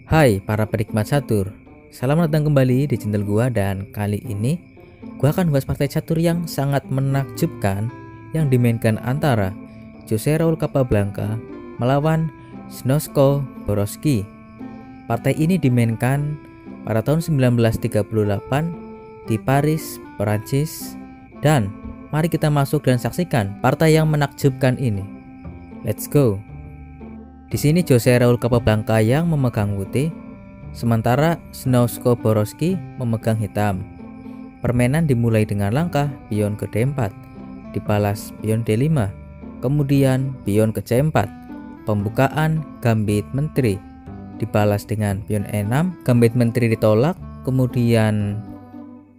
Hai para penikmat catur, selamat datang kembali di channel gua dan kali ini gua akan bahas partai catur yang sangat menakjubkan yang dimainkan antara Jose Raul Capablanca melawan Snosko Borowski. Partai ini dimainkan pada tahun 1938 di Paris, Perancis, dan mari kita masuk dan saksikan partai yang menakjubkan ini. Let's go. Di sini Jose Raul Capablanca yang memegang putih, sementara Snosko Borowski memegang hitam. Permainan dimulai dengan langkah pion ke D4, dibalas pion D5, kemudian pion ke C4, pembukaan gambit menteri, dibalas dengan pion E6, gambit menteri ditolak, kemudian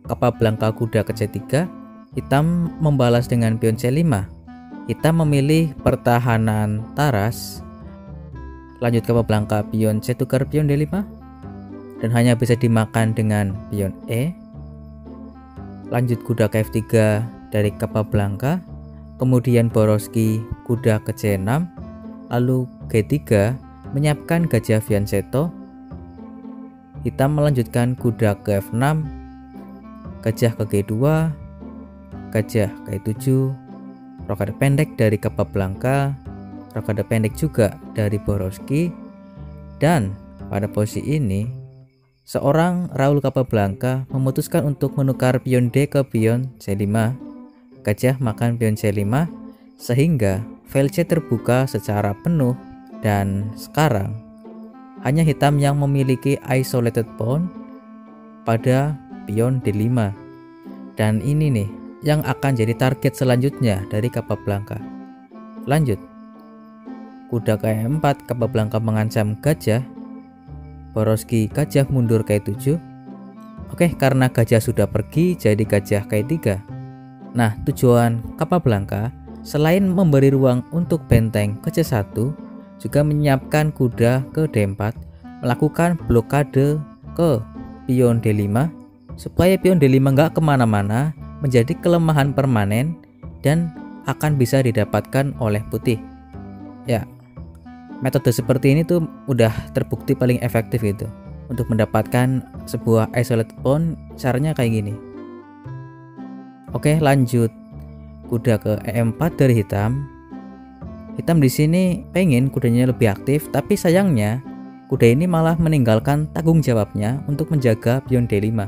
Capablanca kuda ke C3, hitam membalas dengan pion C5. Hitam memilih pertahanan taras. Lanjut Capablanca pion C tukar pion D5 dan hanya bisa dimakan dengan pion E. Lanjut kuda ke F3 dari Capablanca, kemudian Borowski kuda ke C6, lalu G3 menyiapkan gajah fianchetto. Hitam melanjutkan kuda ke F6, gajah ke G2, gajah ke E7, rokade pendek dari Capablanca, rokade pendek juga dari Borowski, dan pada posisi ini seorang Raul Capablanca memutuskan untuk menukar pion D ke pion C5. Gajah makan pion C5 sehingga file C terbuka secara penuh dan sekarang hanya hitam yang memiliki isolated pawn pada pion D5. Dan ini nih yang akan jadi target selanjutnya dari Capablanca. Lanjut kuda ke E4, Capablanca mengancam gajah. Borowski gajah mundur ke E7. Oke, karena gajah sudah pergi jadi gajah ke E3. Nah, tujuan Capablanca selain memberi ruang untuk benteng ke C1 juga menyiapkan kuda ke D4, melakukan blokade ke pion D5 supaya pion D5 nggak kemana-mana, menjadi kelemahan permanen dan akan bisa didapatkan oleh putih. Ya, metode seperti ini tuh udah terbukti paling efektif gitu untuk mendapatkan sebuah isolated pawn. Caranya kayak gini. Oke, lanjut kuda ke E4 dari hitam. Hitam di sini pengen kudanya lebih aktif, tapi sayangnya kuda ini malah meninggalkan tanggung jawabnya untuk menjaga pion D5.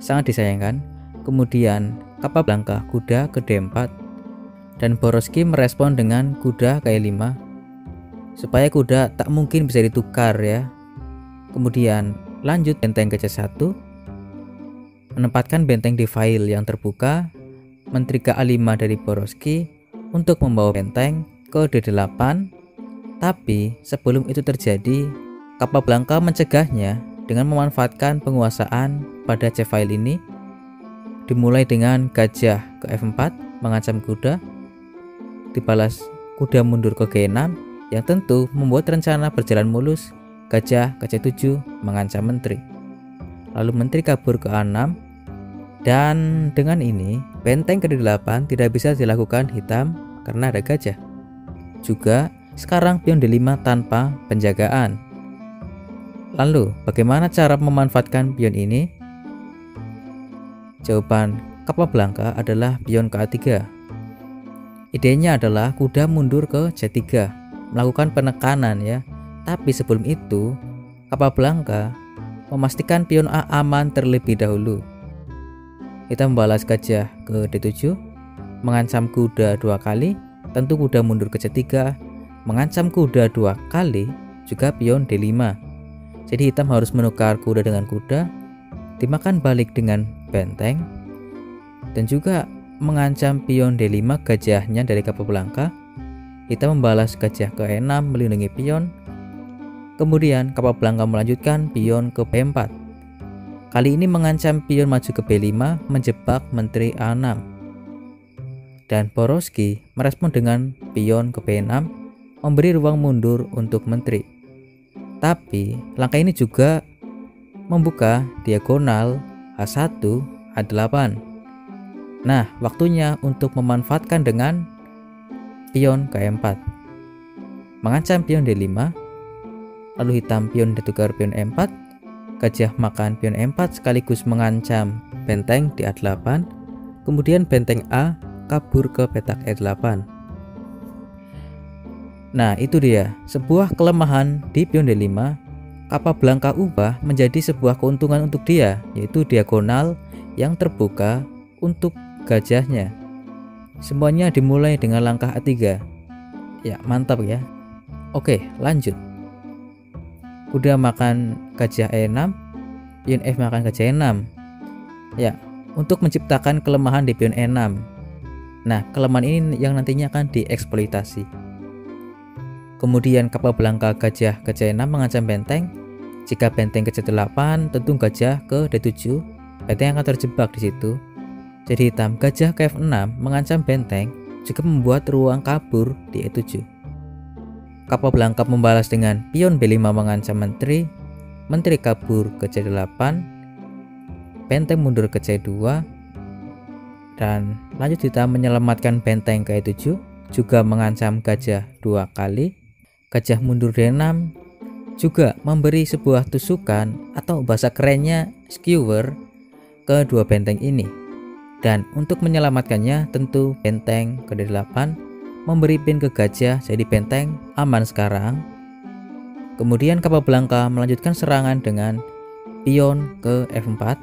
Sangat disayangkan. Kemudian Capablanca kuda ke D4 dan Borowski merespon dengan kuda ke E5 supaya kuda tak mungkin bisa ditukar ya. Kemudian lanjut benteng ke C1, menempatkan benteng di file yang terbuka, menteri ke A5 dari Borowski untuk membawa benteng ke D8. Tapi sebelum itu terjadi, Capablanca mencegahnya dengan memanfaatkan penguasaan pada C file ini, dimulai dengan gajah ke F4 mengancam kuda, dibalas kuda mundur ke G6 yang tentu membuat rencana berjalan mulus. Gajah ke C7 mengancam menteri, lalu menteri kabur ke A6, dan dengan ini benteng ke D8 tidak bisa dilakukan hitam karena ada gajah. Juga sekarang pion D5 tanpa penjagaan. Lalu bagaimana cara memanfaatkan pion ini? Jawaban Capablanca adalah pion ke A3. Idenya adalah kuda mundur ke C3, melakukan penekanan ya. Tapi sebelum itu Capablanca memastikan pion A aman terlebih dahulu. Kita membalas gajah ke D7, mengancam kuda 2 kali, tentu kuda mundur ke C3, mengancam kuda 2 kali, juga pion D5. Jadi hitam harus menukar kuda dengan kuda, dimakan balik dengan benteng, dan juga mengancam pion D5 gajahnya dari Capablanca. Hitam membalas gajah ke E6 melindungi pion. Kemudian Capablanca melanjutkan pion ke B4. Kali ini mengancam pion maju ke B5 menjebak menteri A6. Dan Borowski merespon dengan pion ke B6 memberi ruang mundur untuk menteri. Tapi langkah ini juga membuka diagonal H1 H8. Nah, waktunya untuk memanfaatkan dengan pion ke E4, mengancam pion D5, lalu hitam pion ditukar pion E4, gajah makan pion E4 sekaligus mengancam benteng di A8, kemudian benteng A kabur ke petak E8. Nah, itu dia sebuah kelemahan di pion D5. Capablanca ubah menjadi sebuah keuntungan untuk dia, yaitu diagonal yang terbuka untuk gajahnya. Semuanya dimulai dengan langkah A3. Ya, mantap ya. Oke, lanjut. Kuda makan gajah E6, pion F makan gajah E6. Ya, untuk menciptakan kelemahan di pion E6. Nah, kelemahan ini yang nantinya akan dieksploitasi. Kemudian Capablanca gajah E6 mengancam benteng. Jika benteng ke C8, tentu gajah ke D7. Benteng akan terjebak di situ. Jadi hitam gajah ke F6 mengancam benteng, juga membuat ruang kabur di E7. Capablanca membalas dengan pion B5 mengancam menteri. Menteri kabur ke C8. Benteng mundur ke C2. Dan lanjut hitam menyelamatkan benteng ke E7, juga mengancam gajah 2 kali. Gajah mundur D6 juga memberi sebuah tusukan atau bahasa kerennya skewer ke dua benteng ini. Dan untuk menyelamatkannya tentu benteng ke D8 memberi pin ke gajah, jadi benteng aman sekarang. Kemudian Capablanca melanjutkan serangan dengan pion ke F4.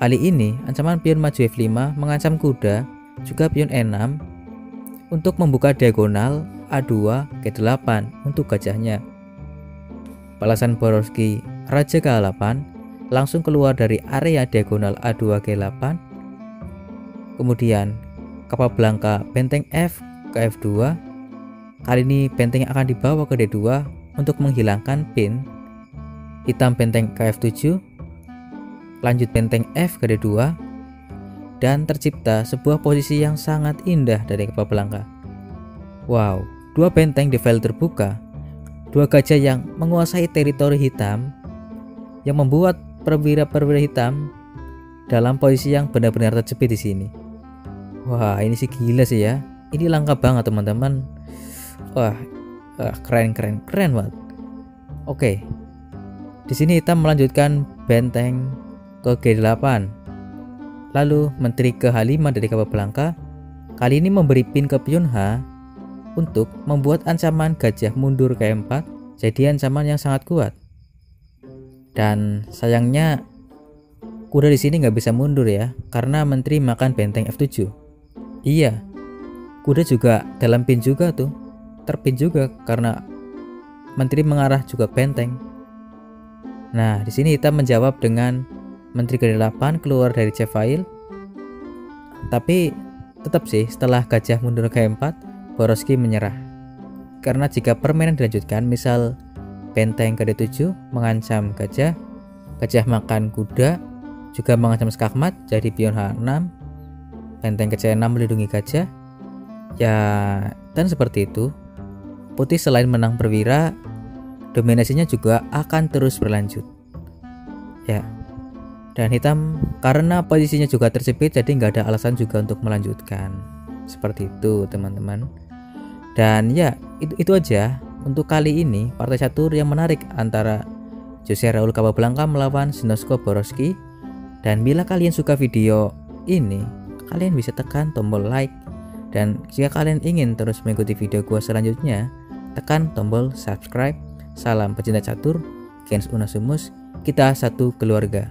Kali ini ancaman pion maju F5 mengancam kuda, juga pion E6 untuk membuka diagonal A2 ke 8 untuk gajahnya. Balasan Borowski Raja ke8 langsung keluar dari area diagonal A2 ke 8. Kemudian Capablanca benteng F ke F2. Kali ini benteng akan dibawa ke D2 untuk menghilangkan pin. Hitam benteng ke F7. Lanjut benteng F ke D2. Dan tercipta sebuah posisi yang sangat indah dari Capablanca. Wow, dua benteng di file terbuka. Dua gajah yang menguasai teritori hitam, yang membuat perwira-perwira hitam dalam posisi yang benar-benar terjepit di sini. Wah, ini sih gila sih ya. Ini langka banget teman-teman. Wah, keren banget. Oke. Di sini hitam melanjutkan benteng ke G8. Lalu menteri ke H5 dari Capablanca. Kali ini memberi pin ke pion H untuk membuat ancaman gajah mundur ke E4 jadi ancaman yang sangat kuat. Dan sayangnya kuda di sini nggak bisa mundur ya, karena menteri makan benteng F7. Iya, kuda juga dalam pin juga tuh, terpin juga karena menteri mengarah juga benteng. Nah, di sini hitam menjawab dengan menteri ke 8 keluar dari C file. Tapi tetap sih setelah gajah mundur ke E4, Borowski menyerah. Karena jika permainan dilanjutkan, misal benteng ke D7 mengancam gajah, gajah makan kuda, juga mengancam skakmat, jadi pion H6, benteng ke C6 melindungi gajah. Ya, dan seperti itu. Putih selain menang perwira, dominasinya juga akan terus berlanjut. Ya. Dan hitam karena posisinya juga terjepit, jadi nggak ada alasan juga untuk melanjutkan. Seperti itu teman-teman. Dan ya itu aja untuk kali ini partai catur yang menarik antara Jose Raul Capablanca melawan Zenosko Borowski. Dan bila kalian suka video ini, kalian bisa tekan tombol like. Dan jika kalian ingin terus mengikuti video gua selanjutnya, tekan tombol subscribe. Salam pecinta catur, Gens Unasumus, kita satu keluarga.